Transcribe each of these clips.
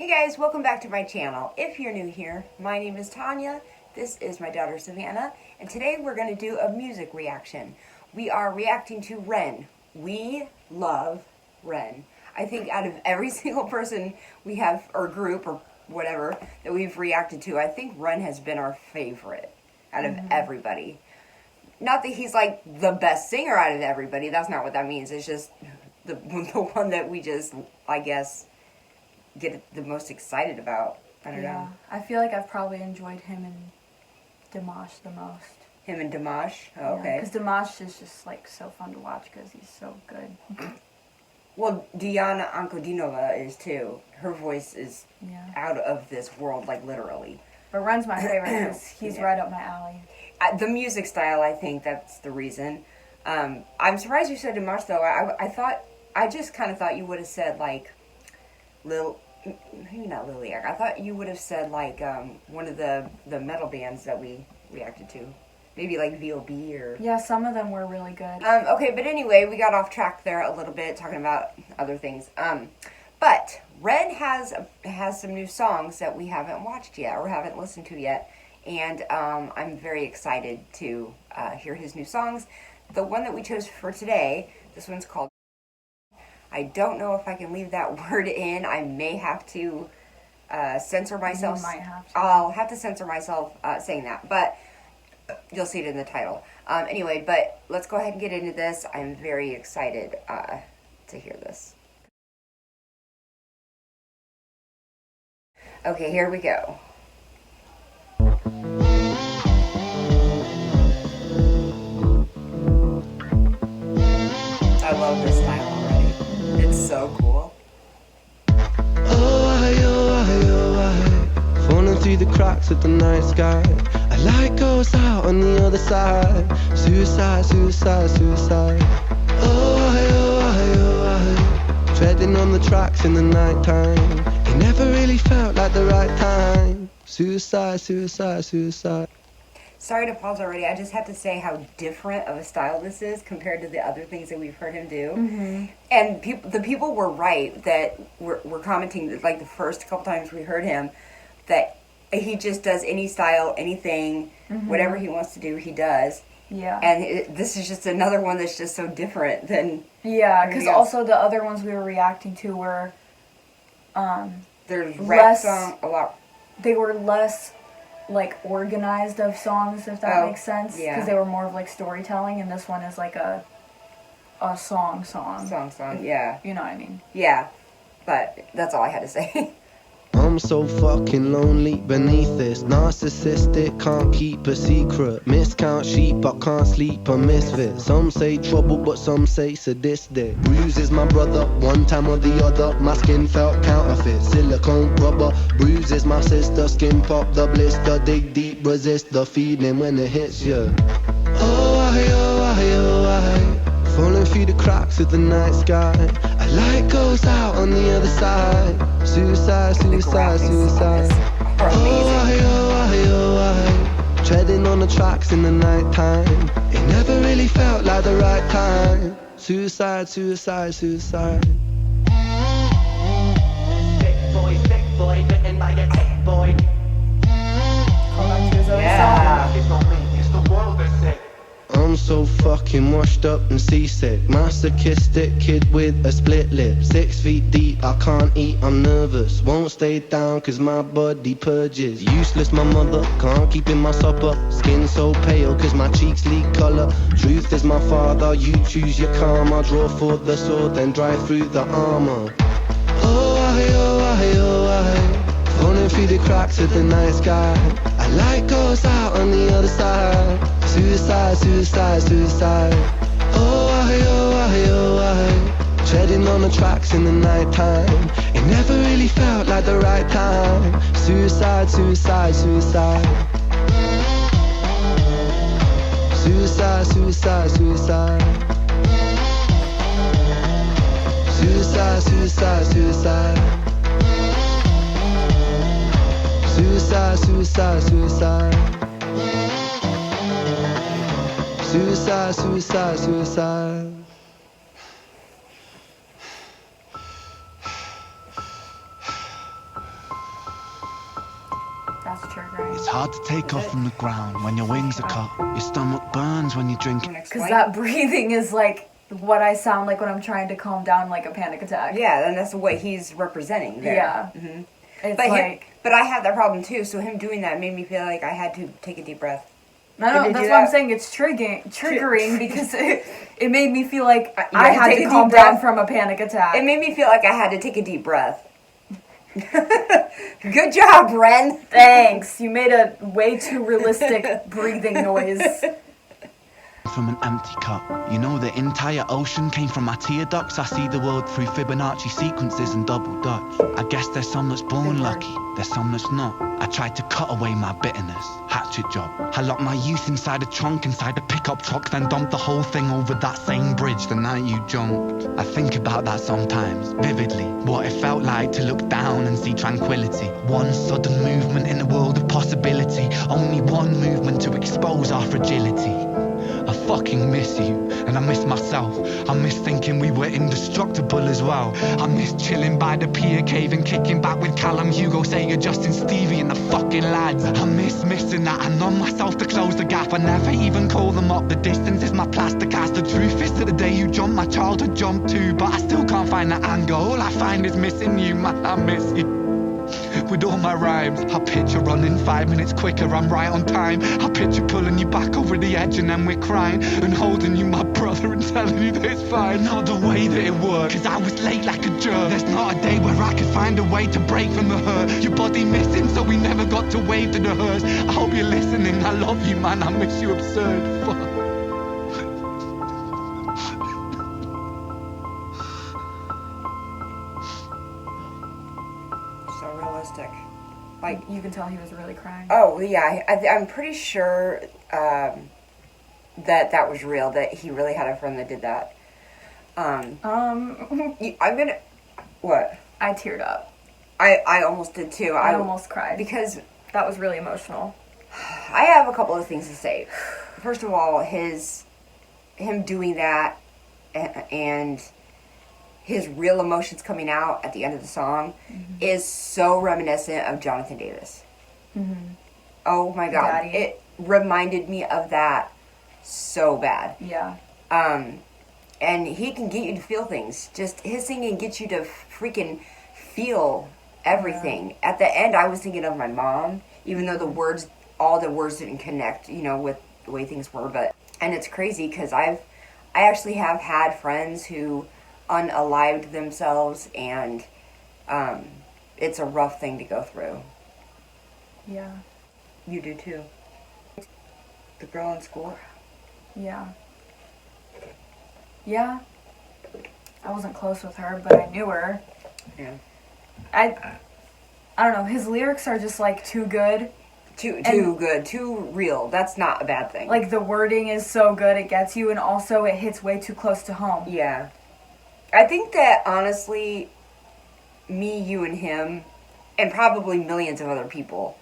Hey guys, welcome back to my channel. If you're new here, my name is Tanya, this is my daughter Savannah, and today we're going to do a music reaction. We are reacting to Ren. We love Ren. I think out of every single person we have, or group, or whatever, that we've reacted to, I think Ren has been our favorite out of everybody. Not that he's like the best singer out of everybody, that's not what that means. It's just the one that we just, I guess, get the most excited about. I don't know. I feel like I've probably enjoyed him and Dimash the most. Him and Dimash? Oh, okay. Because Dimash is just like so fun to watch because he's so good. Well, Diana Ankudinova is too. Her voice is out of this world, like literally. But Ren's my favorite because he's right up my alley. The music style, I think that's the reason. I'm surprised you said Dimash though. I just kind of thought you would have said like maybe not Liliac. I thought you would have said like one of the metal bands that we reacted to. Maybe like V.O.B. or... Yeah, some of them were really good. Okay, but anyway, we got off track there a little bit talking about other things. But Ren has some new songs that we haven't watched yet or haven't listened to yet. And I'm very excited to hear his new songs. The one that we chose for today, this one's called... I don't know if I can leave that word in. I may have to censor myself. You might have to. I'll have to censor myself saying that, but you'll see it in the title. Anyway, but let's go ahead and get into this. I'm very excited to hear this. Okay, here we go. I love this style already. It's so cool. Falling through the cracks of the night sky. A light goes out on the other side. Suicide, suicide, suicide. Treading on the tracks in the night time. It never really felt like the right time. Suicide, suicide, suicide. Sorry to pause already. I just have to say how different of a style this is compared to the other things that we've heard him do. And the people were right that were commenting that, like the first couple times we heard him, that he just does any style, anything, whatever he wants to do, he does. Yeah. And this is just another one that's just so different than... Yeah, because also the other ones we were reacting to were... There's rap song, a lot... They were less... like organized of songs, if that makes sense, because they were more of like storytelling, and this one is like a song, yeah, you know what I mean. Yeah, but that's all I had to say. I'm so fucking lonely beneath this. Narcissistic, can't keep a secret. Miscount sheep, I can't sleep, a misfit. Some say trouble, but some say sadistic. Bruises my brother, one time or the other. My skin felt counterfeit, silicone rubber. Bruises my sister, skin pop the blister. Dig deep, resist the feeling when it hits you. Falling through the cracks of the night sky. A light goes out on the other side. Suicide, suicide, suicide. Treading on the tracks in the night time. It never really felt like the right time. Suicide, suicide, suicide. Sick boy, bitten by a sick boy. I'm so fucking washed up and seasick. Masochistic kid with a split lip. 6 feet deep, I can't eat, I'm nervous. Won't stay down cause my body purges. Useless my mother, can't keep in my supper. Skin so pale cause my cheeks leak colour. Truth is my father, you choose your karma. Draw for the sword, then drive through the armour. Falling through the cracks of the night sky. A light goes out on the other side. Suicide, suicide, suicide. Treading on the tracks in the night time. It never really felt like the right time. Suicide, suicide, suicide. Suicide, suicide, suicide. Suicide, suicide, suicide. Suicide, suicide, suicide. Suicide, suicide, suicide. That's triggering. It's hard to take off from the ground when your wings are cut. Your stomach burns when you drink. Because that breathing is like what I sound like when I'm trying to calm down like a panic attack. Yeah, and that's what he's representing there. Yeah. Mm-hmm. It's but I have that problem too, so him doing that made me feel like I had to take a deep breath. No, that's what I'm saying. It's triggering because it made me feel like I had to calm down from a panic attack. It made me feel like I had to take a deep breath. Good job, Ren. Thanks. You made a way too realistic breathing noise. From an empty cup. You know the entire ocean came from my tear ducts. I see the world through Fibonacci sequences and double dutch. I guess there's some that's born lucky, there's some that's not. I tried to cut away my bitterness, hatchet job. I locked my youth inside a trunk, inside a pickup truck, then dumped the whole thing over that same bridge the night you jumped. I think about that sometimes, vividly. What it felt like to look down and see tranquility. One sudden movement in a world of possibility. Only one movement to expose our fragility. I fucking miss you, and I miss myself. I miss thinking we were indestructible as well. I miss chilling by the pier cave and kicking back with Callum, Hugo, Sager, Justin, Stevie and the fucking lads. I miss missing that. I numb myself to close the gap. I never even call them up. The distance is my plaster cast. The truth is that the day you jumped, my childhood jumped too. But I still can't find that anger. All I find is missing you, man. I miss you. With all my rhymes, I picture running 5 minutes quicker, I'm right on time. I picture pulling you back over the edge and then we're crying and holding you, my brother, and telling you that it's fine. Not the way that it worked, cause I was late like a jerk. There's not a day where I could find a way to break from the hurt. Your body missing, so we never got to wave to the hearse. I hope you're listening, I love you, man, I miss you absurd. Fuck. So realistic. Like, you can tell he was really crying. Oh, yeah. I'm pretty sure that was real, that he really had a friend that did that. I'm gonna... What? I teared up. I almost did too. I almost cried. Because... That was really emotional. I have a couple of things to say. First of all, him doing that and his real emotions coming out at the end of the song is so reminiscent of Jonathan Davis. Mm-hmm. Oh my God. Daddy. It reminded me of that so bad. Yeah. And he can get you to feel things. Just his singing gets you to freaking feel everything. Yeah. At the end, I was thinking of my mom, even though all the words didn't connect, with the way things were. And it's crazy because I actually have had friends who unalived themselves, and it's a rough thing to go through. Yeah. You do too. The girl in school? Yeah. Yeah. I wasn't close with her, but I knew her. Yeah. I don't know, his lyrics are just like too good. Too good, too real. That's not a bad thing. Like the wording is so good, it gets you, and also it hits way too close to home. Yeah. I think that, honestly, me, you, and him, and probably millions of other people,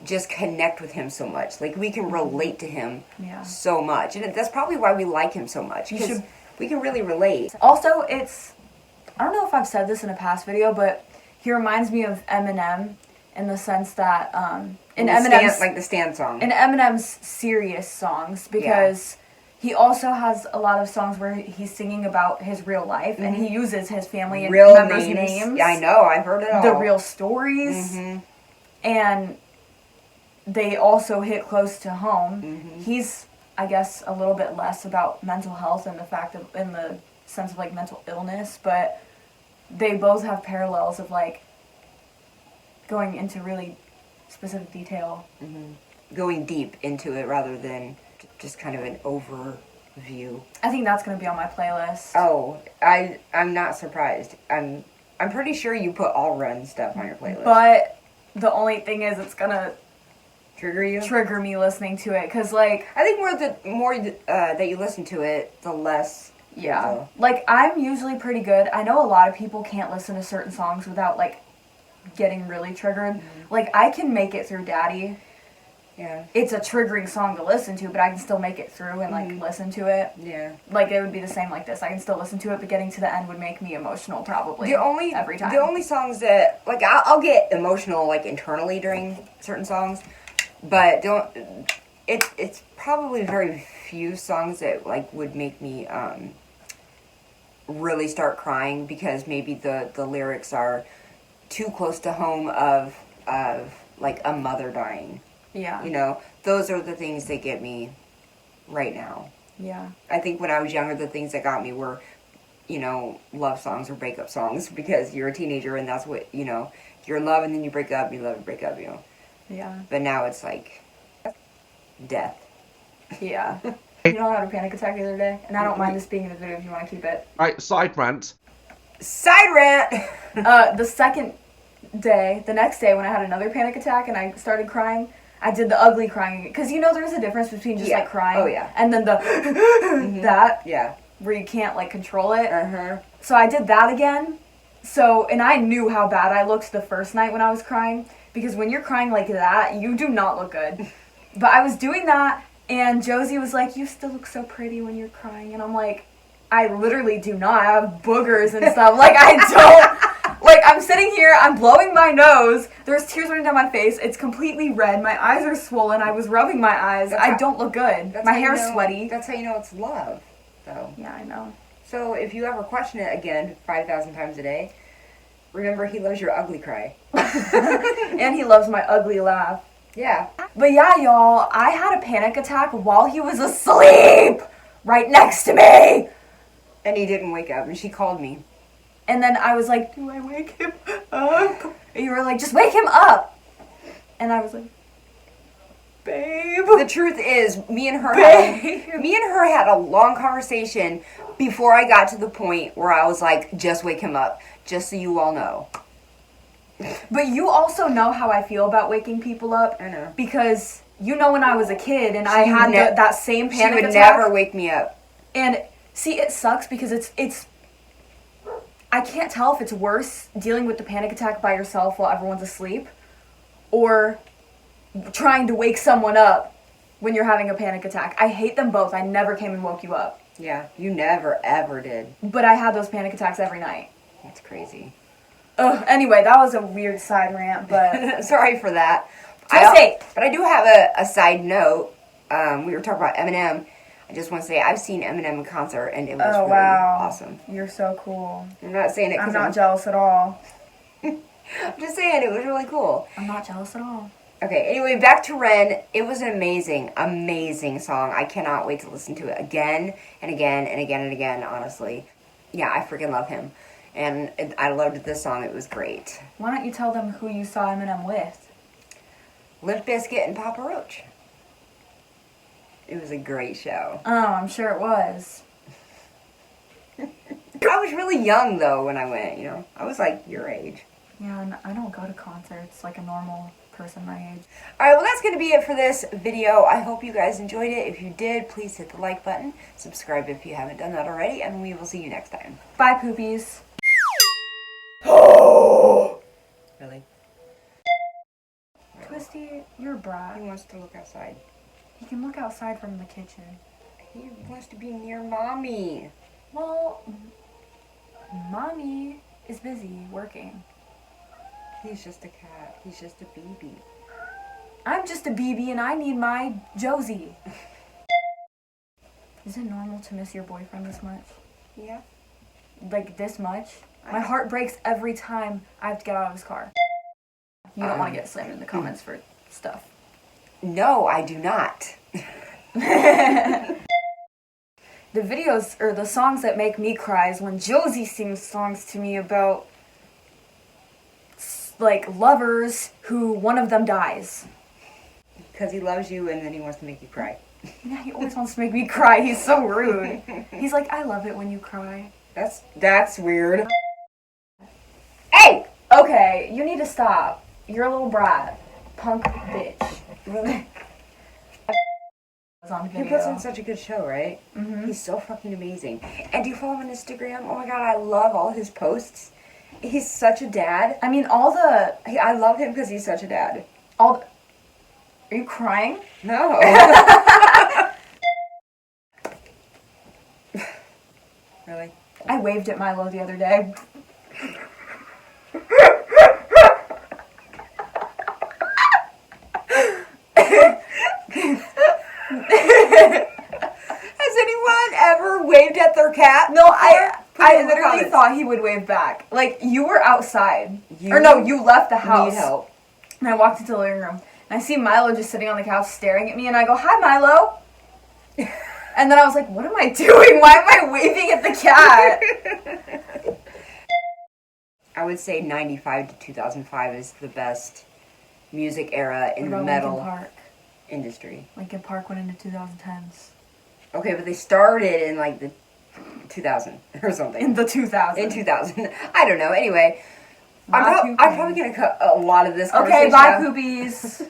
just connect with him so much. Like, we can relate to him so much. And that's probably why we like him so much. Because we can really relate. Also, I don't know if I've said this in a past video, but he reminds me of Eminem in the sense that, in Eminem's... like the Stan song. In Eminem's serious songs, because... Yeah. He also has a lot of songs where he's singing about his real life, and he uses his family and real members' names. Yeah, I know. I've heard it all. The real stories. Mm-hmm. And they also hit close to home. Mm-hmm. He's, I guess, a little bit less about mental health and in the sense of, like, mental illness, but they both have parallels of, like, going into really specific detail. Mm-hmm. Going deep into it rather than... just kind of an overview. I think that's going to be on my playlist. Oh, I'm not surprised. I'm pretty sure you put all Ren stuff on your playlist. But the only thing is, it's going to trigger me listening to it, because, like... I think more that you listen to it, the less... Yeah. Like, I'm usually pretty good. I know a lot of people can't listen to certain songs without, like, getting really triggered. Mm-hmm. Like, I can make it through Daddy... Yeah. it's a triggering song to listen to, but I can still make it through and like listen to it. Yeah. Like it would be the same like this. I can still listen to it, but getting to the end would make me emotional probably. Every time. The only songs that like I'll get emotional like internally during certain songs, but it's probably very few songs that like would make me really start crying because maybe the lyrics are too close to home of like a mother dying. Yeah. You know, those are the things that get me right now. Yeah. I think when I was younger, the things that got me were, you know, love songs or breakup songs because you're a teenager and that's what, you know, you're in love and then you break up, you love and break up, you know. Yeah. But now it's like death. Yeah. You know I had a panic attack the other day? And I don't mind this being in the video if you want to keep it. Right, side rant. Side rant! The second day, the next day when I had another panic attack and I started crying, I did the ugly crying. Because you know there's a difference between just like crying. Oh, yeah. And then the that. Yeah. Where you can't like control it. Uh-huh. So I did that again. So, and I knew how bad I looked the first night when I was crying. Because when you're crying like that, you do not look good. But I was doing that, and Josie was like, you still look so pretty when you're crying. And I'm like, I literally do not. I have boogers and stuff. Like, I don't. Like, I'm sitting here, I'm blowing my nose. There's tears running down my face. It's completely red. My eyes are swollen. I was rubbing my eyes. I don't look good. My hair's sweaty. That's how you know it's love, though. Yeah, I know. So if you ever question it again 5,000 times a day, remember he loves your ugly cry. And he loves my ugly laugh. Yeah. But yeah, y'all, I had a panic attack while he was asleep right next to me. And he didn't wake up, and she called me. And then I was like, do I wake him up? And you were like, just wake him up. And I was like, babe. The truth is, me and her had a long conversation before I got to the point where I was like, just wake him up, just so you all know. But you also know how I feel about waking people up. I know. Because you know when I was a kid and I had that same panic attack. She would never wake me up. And see, it sucks because it's I can't tell if it's worse dealing with the panic attack by yourself while everyone's asleep or trying to wake someone up when you're having a panic attack. I hate them both. I never came and woke you up. Yeah, you never, ever did. But I had those panic attacks every night. That's crazy. Ugh, anyway, that was a weird side rant, but... Sorry for that. But I do have a side note. We were talking about Eminem. I just want to say I've seen Eminem in concert, and it was really awesome. You're so cool. I'm not saying it because I'm not jealous at all. I'm just saying it was really cool. I'm not jealous at all. Okay, anyway, back to Ren. It was an amazing, amazing song. I cannot wait to listen to it again and again and again and again, honestly. Yeah, I freaking love him. And I loved this song. It was great. Why don't you tell them who you saw Eminem with? Limp Bizkit and Papa Roach. It was a great show. Oh, I'm sure it was. I was really young, though, when I went, you know. I was, like, your age. Yeah, and I don't go to concerts like a normal person my age. Alright, well, that's going to be it for this video. I hope you guys enjoyed it. If you did, please hit the like button. Subscribe if you haven't done that already, and we will see you next time. Bye, poopies. Really? Twisty, you're a brat. He wants to look outside. He can look outside from the kitchen. He wants to be near Mommy. Well, Mommy is busy working. He's just a cat. He's just a baby. I'm just a BB and I need my Josie. Is it normal to miss your boyfriend this much? Yeah. Like this much? My heart breaks every time I have to get out of his car. You don't want to get slammed in the comments for stuff. No, I do not. The videos, or the songs that make me cry is when Josie sings songs to me about, like, lovers who one of them dies. Because he loves you and then he wants to make you cry. Yeah, he always wants to make me cry. He's so rude. He's like, I love it when you cry. That's weird. Hey! Okay, you need to stop. You're a little brat. Punk bitch. Really? On He puts on such a good show, right? Mm-hmm. He's so fucking amazing. And do you follow him on Instagram? Oh my god, I love all his posts. He's such a dad. I mean, I love him because he's such a dad. Are you crying? No. Really? I waved at Milo the other day. Has anyone ever waved at their cat? No, I in the literally comments. thought he would wave back. Like, you were outside. You or no, you left the house. Need help. And I walked into the living room. And I see Milo just sitting on the couch staring at me. And I go, hi, Milo. And then I was like, what am I doing? Why am I waving at the cat? I would say 95 to 2005 is the best music era in What the about metal Linkin Park? industry. Linkin Park went into 2010s. Okay, but they started in like the 2000 or something. In the 2000s. In 2000. I don't know. Anyway, Bye, I'm probably going to cut a lot of this Okay, conversation bye, out. poopies.